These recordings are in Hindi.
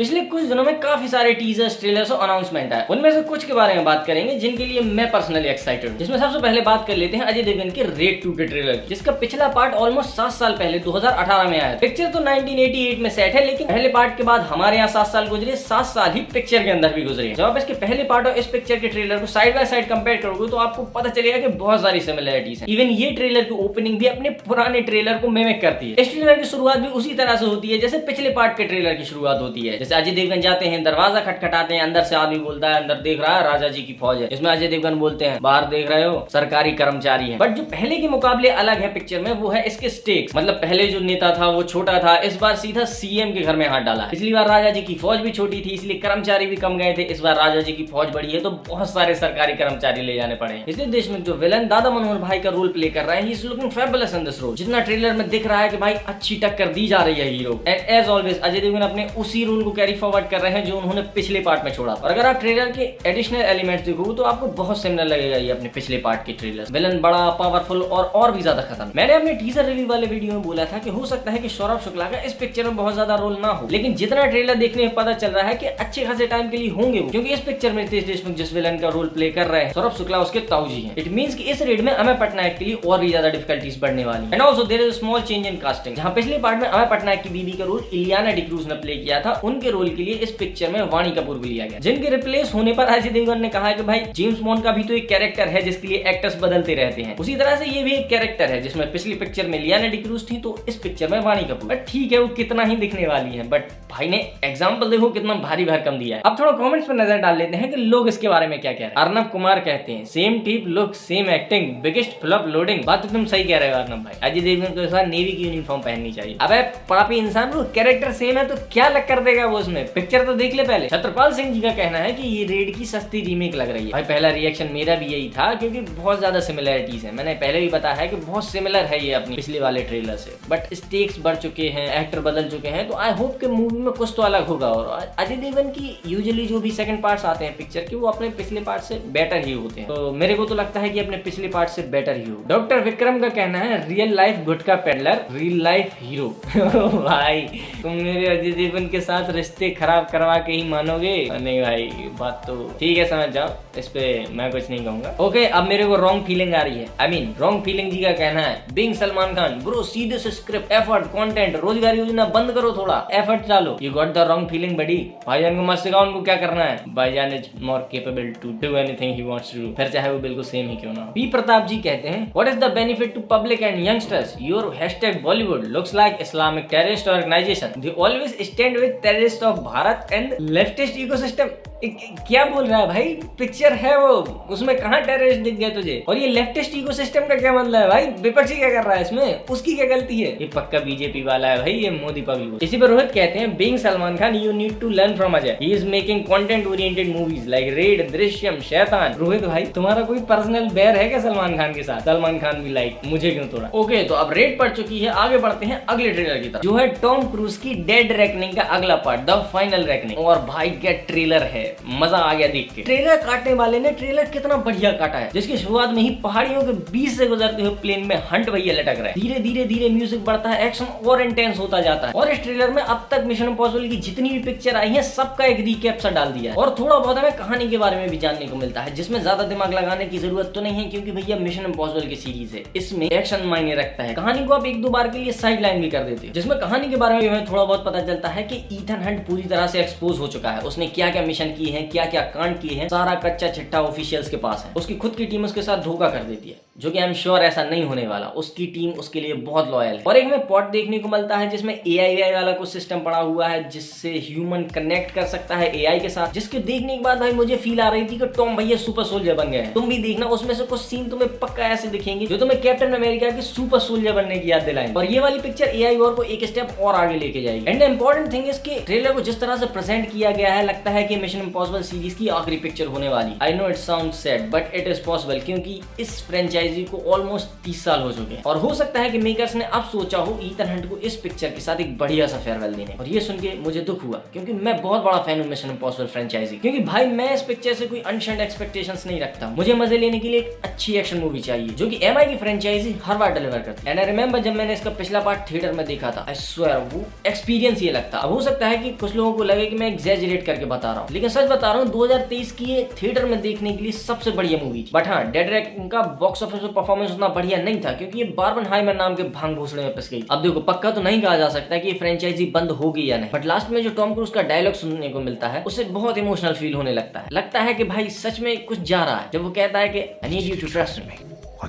पिछले कुछ दिनों में काफी सारे टीजर्स, ट्रेलर्स और अनाउंसमेंट आए। उनमें से कुछ के बारे में बात करेंगे जिनके लिए मैं पर्सनली एक्साइटेड हूँ। जिसमें सबसे पहले बात कर लेते हैं अजय देवगन के रेड 2 के ट्रेलर की, जिसका पिछला पार्ट ऑलमोस्ट 7 साल पहले 2018 में आया। पिक्चर तो 1988 में सेट है, लेकिन पहले पार्ट के बाद हमारे यहाँ 7 साल गुजरे, 7 साल ही पिक्चर के अंदर भी गुजरे। जब आप इसके पहले पार्ट और इस पिक्चर के ट्रेलर को साइड बाय साइड कंपेयर करोगे तो आपको पता चलेगा कि बहुत सारी सिमिलरिटीज हैं। इवन ये ट्रेलर की ओपनिंग भी अपने पुराने ट्रेलर को मिमिक करती है। इस ट्रेलर की शुरुआत भी उसी तरह से होती है जैसे पिछले पार्ट के ट्रेलर की शुरुआत होती है। जैसे अजय देवगन जाते हैं, दरवाजा खटखटाते हैं, अंदर से आदमी बोलता है अंदर देख रहा है राजा जी की फौज है। इसमें अजय देवगन बोलते हैं बाहर देख रहे हो सरकारी कर्मचारी हैं। बट जो पहले के मुकाबले अलग है पिक्चर में वो है इसके स्टेक्स। मतलब पहले जो नेता था वो छोटा था, इस बार सीधा सीएम के घर में हाथ डाला। पिछली बार राजा जी की फौज भी छोटी थी इसलिए कर्मचारी भी कम गए थे, इस बार राजा जी की फौज बढ़ी है तो बहुत सारे सरकारी कर्मचारी ले जाने पड़े। इसलिए देशमुख जो विलन दादा मनोहर भाई का रोल प्ले कर रहा है, he is looking fabulous in this role. जितना ट्रेलर में दिख रहा है कि भाई अच्छी टक्कर दी जा रही है hero. And as always Ajay Devgan अपने उसी रोल को कैरी फॉरवर्ड कर रहे हैं जो उन्होंने पिछले पार्ट में छोड़ा। और अगर आप ट्रेलर के एडिशनल एलिमेंट्स देखोगे तो आपको बहुत सिमिलर लगेगा ये अपने पिछले पार्ट के ट्रेलर। विलन बड़ा, पावरफुल और भी ज्यादा खतरनाक। मैंने अपने टीजर रिव्यू वाले वीडियो में बोला था कि हो सकता है कि सौरभ शुक्ला का इस पिक्चर में बहुत ज्यादा रोल ना हो, लेकिन जितना ट्रेलर देखने में पता चल रहा है कि अच्छे खासे टाइम के लिए होंगे, क्योंकि इस पिक्चर में रितेश देशमुख जिस विलन का रोल प्ले कर रहे हैं सौरभ शुक्ला उसके ताऊजी हैं। इट मींस कि इस रेड में अमय पटनायक के लिए और भी ज्यादा डिफिकल्टीज बढ़ने वाली है। And also there is a small change in casting. जहां पिछले पार्ट में अमय पटनायक की बीबी का रोल इलियाना डिक्रूज ने प्ले किया था, उनके रोल के लिए इस पिक्चर में वाणी कपूर को लिया गया। जिनके रिप्लेस होने पर अजय देवगन ने कहा कि भाई जेम्स बॉन्ड का भी तो एक कैरेक्टर है जिसके लिए एक्टर्स बदलते रहते हैं, उसी तरह से ये भी एक कैरेक्टर है जिसमें पिछली पिक्चर में लियाना डिक्रूज थी तो इस पिक्चर में वाणी कपूर। बट ठीक है वो कितना ही दिखने वाली है, बट भाई ने एग्जाम्पल देखो कितना भारी भरकम दिया है। अब थोड़ा कमेंट्स पर नजर डाल लेते हैं कि लोग इसके बारे में क्या कह रहे हैं। अर्नब कुमार कहते हैं same tip look same acting biggest flop loading. बात तो तुम सही कह रहे हो अर्नब भाई, अजय देवगन को इस बार नेवी की यूनिफॉर्म पहननी चाहिए। अबे पापी इंसान, वो कैरेक्टर सेम है तो क्या लग कर देगा वो उसमें, पिक्चर तो देख ले पहले। छत्रपाल सिंह जी का कहना है कि ये रेड की सस्ती रीमेक लग रही है। भाई पहला रिएक्शन मेरा भी यही था क्योंकि बहुत ज्यादा सिमिलरिटीज है। मैंने पहले भी बताया है कि बहुत सिमिलर है ये अपनी पिछले वाले ट्रेलर से, बट स्टेक्स बढ़ चुके हैं, एक्टर बदल चुके हैं, तो आई होप कि मूवी में कुछ तो अलग होगा। और अजय देवगन की यूजुअली जो भी सेकंड पार्ट्स आते हैं पिक्चर के वो अपने पिछले पार्ट से बेटर ही होते हैं, तो मेरे को तो लगता है कि अपने पिछले पार्ट से बेटर ही हो। डॉक्टर विक्रम का कहना है रियल लाइफ गुटका पेडलर रियल लाइफ हीरो। भाई तुम मेरे अजय देवगन के साथ रिश्ते खराब करवा के ही मानोगे? नहीं भाई बात तो ठीक है, समझ जाओ, इस पे मैं कुछ नहीं कहूंगा। ओके अब मेरे को रॉन्ग फीलिंग आ रही है। आई मीन रॉन्ग फीलिंग जी का कहना है बीइंग सलमान खान ब्रो सीधे से स्क्रिप्ट एफर्ट कंटेंट रोजगार योजना बंद करो, थोड़ा एफर्ट डालो। You got the wrong feeling buddy. भाईजान को मत सिखाओ उनको क्या करना है। भाईजान is more capable to do anything he wants to do, फिर चाहे वो बिल्कुल सेम ही क्यों ना हो। पी प्रताप जी कहते हैं what is the benefit to public and youngsters your hashtag Bollywood looks like Islamic terrorist organization they always stand with terrorist of Bharat and leftist ecosystem. क्या बोल रहा है भाई, पिक्चर है वो, उसमें कहाँ टेररिस्ट दिख गए तुझे? और ये लेफ्टिस्ट इकोसिस्टम का क्या मतलब है भाई? विपक्षी क्या कर रहा है इसमें, उसकी क्या गलती है? ये पक्का बीजेपी वाला है भाई, ये मोदी पगलू। इसी पर रोहित कहते हैं being Salman Khan you need to learn from Ajay, he is making content oriented movies like Raid, Drishyam, Shaitan. Rohit भाई तुम्हारा कोई पर्सनल बैर है क्या सलमान खान के साथ? सलमान खान भी लाइक मुझे क्यों तोड़ा। ओके तो अब रेड पड़ चुकी है, आगे बढ़ते हैं अगले ट्रेलर की तरफ जो है टॉम क्रूज की डेड रेकनिंग का अगला पार्ट द फाइनल रेकनिंग। और भाई क्या ट्रेलर है, मजा आ गया देख के। ट्रेलर काटने वाले ने ट्रेलर कितना बढ़िया काटा है, जिसकी शुरुआत में ही पहाड़ियों के बीच से गुजरते हुए प्लेन में हंट भैया लटक रहे हैं। धीरे धीरे धीरे म्यूजिक बढ़ता है, एक्शन और इंटेंस होता जाता है। और इस ट्रेलर में अब तक मिशन इम्पॉसिबल की जितनी भी पिक्चर आई है सबका एक रिकैप सा डाल दिया है। और थोड़ा बहुत हमें कहानी के बारे में भी जानने को मिलता है, जिसमें ज्यादा दिमाग लगाने की जरूरत तो नहीं है क्योंकि भैया मिशन इम्पॉसिबल की सीरीज है, इसमें एक्शन मायने रखता है। कहानी को आप एक दो बार के लिए साइड लाइन भी कर देते हो, जिसमें कहानी के बारे में हमें थोड़ा बहुत पता चलता है कि ईथन हंट पूरी तरह से एक्सपोज हो चुका है। उसने क्या क्या मिशन किए हैं, क्या क्या कांड किए हैं, सारा कच्चा चिट्ठा ऑफिशियल्स के पास है। उसकी खुद की टीम उसके साथ धोखा कर देती है, जो कि आई एम श्योर ऐसा नहीं होने वाला। उसकी टीम उसके लिए बहुत लॉयल है। और एक हमें पॉट देखने को मिलता है जिसमें एआई वाला कुछ सिस्टम पड़ा हुआ है जिससे ह्यूमन कनेक्ट कर सकता है एआई के साथ, जिसके देखने के बाद भाई मुझे फील आ रही थी कि टॉम भैया सुपर सोल्जर बन गए हैं। तुम भी देखना उसमें से कुछ सीन तुम्हें पक्का ऐसे दिखेंगे जो तुम्हें कैप्टन अमेरिका के सुपर सोल्जर बनने की याद दिलाएंगे। और ये वाली पिक्चर एआई वॉर को एक स्टेप और आगे लेके जाएगी। And the important thing is कि ट्रेलर को जिस तरह से प्रेजेंट किया गया है लगता है कि मिशन इम्पॉसिबल सीरीज की आखिरी पिक्चर होने वाली। I know it sound sad but it is possible, क्योंकि इस फ्रेंचाइजी को ऑलमोस्ट 30 साल हो चुके हैं और हो सकता है कि मेकर्स ने अब सोचा हो ईथन हंट को इस पिक्चर के साथ एक बढ़िया सा फेयरवेल देने। और ये सुन के मुझे दुख हुआ, क्योंकि मैं बहुत बड़ा फैन हूँ मिशन इम्पॉसिबल फ्रेंचाइजी, क्योंकि भाई मैं इस पिक्चर से कोई अनशेड एक्सपेक्टेशंस नहीं रखता। मुझे मजे लेने के लिए एक अच्छी एक्शन मूवी चाहिए, जो कि एमआई की फ्रेंचाइजी हर बार डिलीवर करती है। एंड आई रिमेंबर जब मैंने इसका पिछला पार्ट थिएटर में देखा था, आई स्वेयर वो एक्सपीरियंस ये लगता। अब हो सकता है कि कुछ लोगों को लगे कि मैं एग्जैजरेट करके बता रहा हूँ, लेकिन सच बता रहा हूँ 2023 की ये थिएटर में देखने के लिए सबसे बढ़िया मूवी थी। बट हाँ, डेड रेकनिंग का बॉक्स ऑफिस में परफॉर्मेंस उतना बढ़िया नहीं था, क्योंकि ये बार्बेनहाइमर नाम के भांग भूसड़े में पिस गई। अब देखो, पक्का तो नहीं कहा जा सकता कि ये फ्रेंचाइजी बंद होगी या नहीं, बट लास्ट में जो टॉम क्रूज का डायलॉग सुनने को मिलता है उससे बहुत इमोशनल फील होने लगता है कि भाई सच में कुछ जा रहा है, जब वो कहता है कि I need you to trust me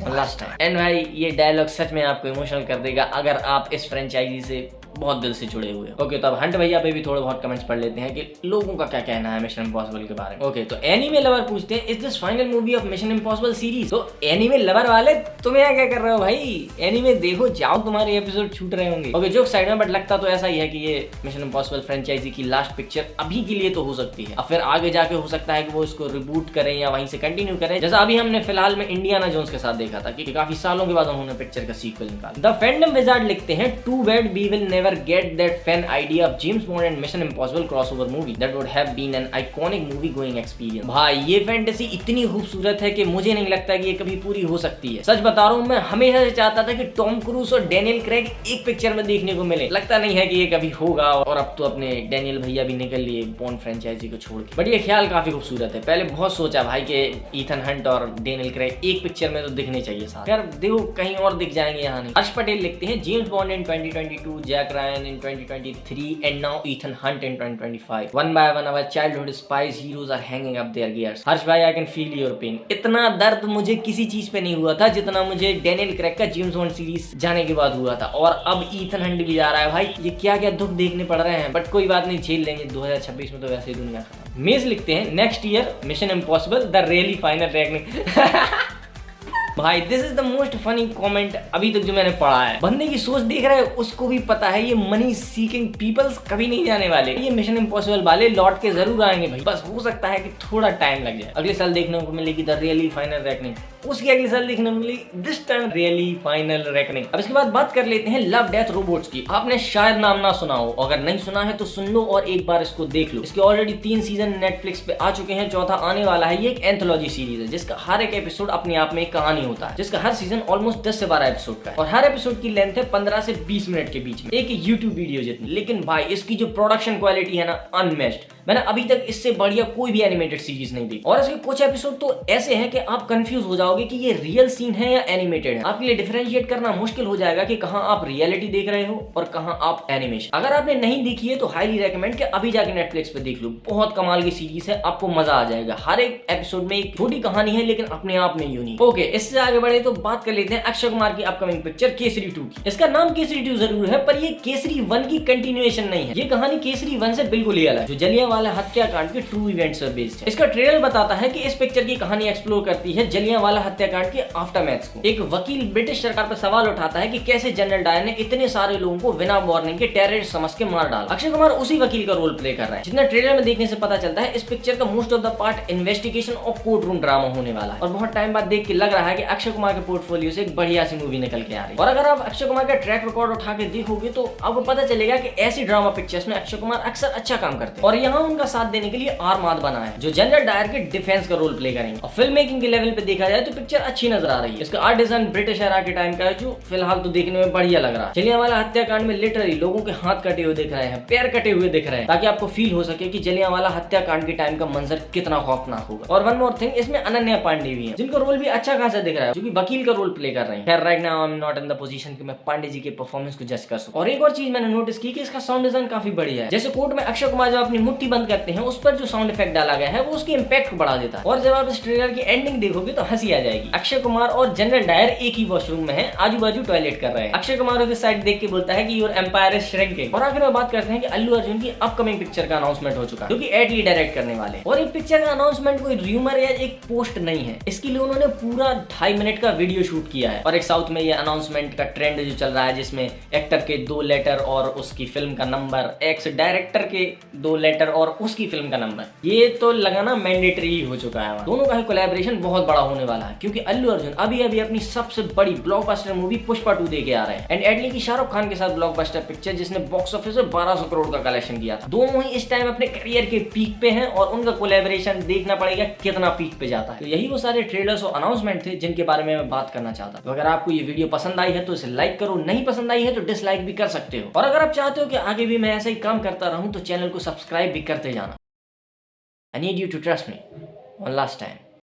last time. And भाई ये डायलॉग सच में आपको इमोशनल कर देगा अगर आप इस फ्रेंचाइजी से बहुत दिल से जुड़े हुए। ओके, तो अब हंट भैया पे भी थोड़े बहुत कमेंट्स पढ़ लेते हैं कि लोगों का क्या कहना है मिशन इम्पॉसिबल के बारे में। ओके, तो एनीमे लवर पूछते हैं, is this final movie of mission impossible series? तो एनीमे लवर वाले तुम यहाँ क्या कर रहे हो भाई? एनीमे देखो जाओ, तुम्हारे एपिसोड छूट रहे होंगे। ओके, जोक साइड में, बट लगता तो ऐसा ही है कि ये मिशन इम्पॉसिबल फ्रेंचाइजी की लास्ट पिक्चर अभी के लिए तो हो सकती है। अब फिर आगे जाके हो सकता है कि वो इसको रिबूट करें या वहीं से कंटिन्यू करें, जैसा अभी हमने फिलहाल में इंडियाना जोन्स के साथ देखा था कि काफी सालों के बाद उन्होंने पिक्चर का सीक्वल निकाला। द फैंडम विजार्ड लिखते हैं, too bad we will never get that fan idea of James Bond and Mission Impossible crossover movie that would have been an iconic movie going experience। भाई ये फैंटेसी इतनी खूबसूरत है कि मुझे नहीं लगता कि ये कभी पूरी हो सकती है। सच बता रहा हूँ, मैं हमेशा से चाहता था कि टॉम क्रूज और डैनियल क्रेग एक पिक्चर में देखने को मिले। लगता नहीं है कि ये कभी होगा, और अब तो अपने डैनियल भैया भी निकल लिए बॉन्ड फ्रेंचाइजी को छोड़ के। बट ये ख्याल काफी खूबसूरत है। पहले बहुत सोचा भाई कि ईथन हंट और डैनियल क्रेग एक पिक्चर में तो दिखने चाहिए साथ। यार देखो कहीं और दिख जाएंगे, यहाँ नहीं। हर्ष पटेल लिखते हैं, James Bond in 2022, Jack Ryan in 2023 and now Ethan Hunt in 2025. One by one our childhood spies heroes are hanging up their gears. हर्ष भाई, I can feel your pain। इतना दर्द मुझे किसी चीज पे नहीं हुआ था जितना मुझे डैनियल क्रेग का जेम्स बॉन्ड सीरीज जाने के बाद हुआ था, और अब ईथन हंट भी जा रहा है। भाई ये क्या क्या दुख देखने पड़ रहे हैं, बट कोई बात नहीं, झेल लेंगे। 2026 में तो वैसे ही दुनिया खत्म। मेज लिखते हैं, next year mission impossible the really final reckoning. भाई this is the most funny comment अभी तक जो मैंने पढ़ा है। बंदे की सोच देख रहे हैं, उसको भी पता है ये मनी सीकिंग पीपल्स कभी नहीं जाने वाले। ये मिशन इम्पॉसिबल वाले लौट के जरूर आएंगे भाई, बस हो सकता है कि थोड़ा टाइम लग जाए। अगले साल देखने को मिलेगी द रियली फाइनल रेकनिंग, उसकी अगले साल देखने को मिलेगी this time really final reckoning. अब इसके बाद बात कर लेते हैं लव डेथ रोबोट्स की। आपने शायद नाम ना सुना हो, अगर नहीं सुना है तो सुन लो और एक बार इसको देख लो। इसके ऑलरेडी 3 सीजन नेटफ्लिक्स पे आ चुके हैं, चौथा आने वाला है। ये एक एंथोलॉजी सीरीज है जिसका हर एक एपिसोड अपने आप में एक कहानी होता है, जिसका हर सीजन ऑलमोस्ट 10 से 12 एपिसोड का है, और हर एपिसोड की लेंथ है 15 से 20 मिनट के बीच में, एक यूट्यूब वीडियो जितनी। लेकिन भाई इसकी जो प्रोडक्शन क्वालिटी है ना, अनमैच्ड। मैंने अभी तक इससे बढ़िया कोई भी एनिमेटेड सीरीज नहीं देखी, और इसके कुछ एपिसोड तो ऐसे हैं कि आप कंफ्यूज हो जाओगे कि ये रियल सीन है या एनिमेटेड है। आपके लिए डिफरेंशिएट करना मुश्किल हो जाएगा कि कहां आप रियलिटी देख रहे हो और कहां आप एनिमेशन। अगर आपने नहीं देखी है तो हाईली रेकमेंड कि अभी जाके नेटफ्लिक्स पे देख लो। बहुत कमाल की सीरीज है, आपको मजा आ जाएगा। हर एक एपिसोड में एक छोटी कहानी है, लेकिन अपने आप में यूनिक। ओके, इससे आगे बढ़े तो बात कर लेते हैं अक्षय कुमार की अपकमिंग पिक्चर केसरी 2 की। इसका नाम केसरी 2 जरूर है, पर ये केसरी 1 की कंटिन्यूएशन नहीं है। ये कहानी केसरी 1 से बिल्कुल ही अलग है, जो जलियांवाला हत्याकांड के ट्रू इवेंट्स पर बेस्ड है। इसका ट्रेलर बताता है कि इस पिक्चर की कहानी एक्सप्लोर करती है जलियांवाला हत्याकांड के आफ्टरमैथ्स को। एक वकील ब्रिटिश सरकार पर सवाल उठाता है कि कैसे जनरल डायर ने इतने सारे लोगों को बिना वार्निंग के टेररिस्ट समझ के मार डाला। अक्षय कुमार उसी वकील का रोल प्ले कर रहा है। जितना ट्रेलर में देखने से पता चलता है, इस पिक्चर का most of the part investigation और कोर्ट रूम ड्रामा होने वाला है, और बहुत टाइम बाद देख के लग रहा है कि अक्षय कुमार के पोर्टफोलियो से एक बढ़िया सी मूवी निकल के आ रही है। और अगर आप अक्षय कुमार का ट्रैक रिकॉर्ड उठा के देखोगे तो आपको पता चलेगा कि ऐसी ड्रामा पिक्चर्स में अक्षय कुमार अक्सर अच्छा काम करते हैं, और यहाँ उनका साथ देने के लिए आरमाद बना है, जो जनरल डायर के डिफेंस का रोल प्ले करेंगे। और फिल्म मेकिंग के लेवल पे देखा जाए तो पिक्चर अच्छी नजर आ रही है। इसका आर्ट डिजाइन ब्रिटिश एरा के टाइम का है, जो फिलहाल तो देखने में बढ़िया लग रहा है। जलियांवाला हत्याकांड में लिटरली लोगों के हाथ कटे हुए दिख रहे हैं, पैर कटे हुए दिख रहे हैं, ताकि आपको फील हो सके कि जलियांवाला हत्याकांड के टाइम का मंजर कितना खौफनाक होगा। और वन मोर थिंग, इसमें अनन्या पांडे भी है, जिनका रोल भी अच्छा खासा दिख रहा है, जो कि वकील का रोल प्ले कर रहे हैं। खैर right now I am not in the position कि मैं पांडे जी के परफॉर्मेंस को जज कर सकूं। और एक और चीज मैंने नोटिस की कि इसका साउंड डिजाइन काफी बढ़िया है। जैसे कोर्ट में अक्षय कुमार जब अपनी मुट्ठी बंद करते हैं, उस पर जो साउंड इफेक्ट डाला गया है वो उसकी इंपैक्ट को बढ़ा देता है। और जब आप इस ट्रेलर की एंडिंग देखोगे तो हंसी आ जाएगी। अक्षय कुमार और जनरल डायर एक ही वॉशरूम में है, आजू बाजू टॉयलेट कर रहे हैं। अक्षय कुमार की साइड देख के बोलता है कि योर एम्पायर इज श्रिंकिंग। और आखिर में बात करते हैं कि अल्लू अर्जुन की अपकमिंग पिक्चर का अनाउंसमेंट हो चुका है, जो कि एट ली डायरेक्ट करने वाले। और ये पिक्चर का अनाउंसमेंट कोई र्यूमर या एक पोस्ट नहीं है, इसके लिए उन्होंने पूरा 2.5 मिनट का वीडियो शूट किया है। और एक साउथ में ये अनाउंसमेंट का ट्रेंड जो चल रहा है, जिसमें एक्टर के 2 लेटर और उसकी फिल्म का नंबर, एक्स डायरेक्टर के 2 लेटर और उसकी फिल्म का नंबर, ये तो लगाना मैंडेटरी ही हो चुका है। दोनों का कोलैबोरेशन बहुत बड़ा होने वाला है क्योंकि अल्लू अर्जुन अभी अभी अपनी सबसे बड़ी ब्लॉकबस्टर मूवी पुष्पा 2 दे के आ रहे हैं एंड एडली की शाहरुख खान के साथ ब्लॉकबस्टर पिक्चर जिसने बॉक्स ऑफिस में 1200 करोड़ का कलेक्शन किया था। दोनों ही इस टाइम अपने करियर के पीक पे हैं और उनका कोलैबोरेशन देखना पड़ेगा कितना पीक पे जाता है। तो यही वो सारे ट्रेलर्स और अनाउंसमेंट थे जिनके बारे में मैं बात करना चाहता। तो अगर आपको ये वीडियो पसंद आई है तो इसे लाइक करो, नहीं पसंद आई है तो डिसलाइक भी कर सकते हो। और अगर आप चाहते हो कि आगे भी मैं ऐसा ही काम करता रहूं तो चैनल को सब्सक्राइब भी करते जाना। I need you to trust me one last time.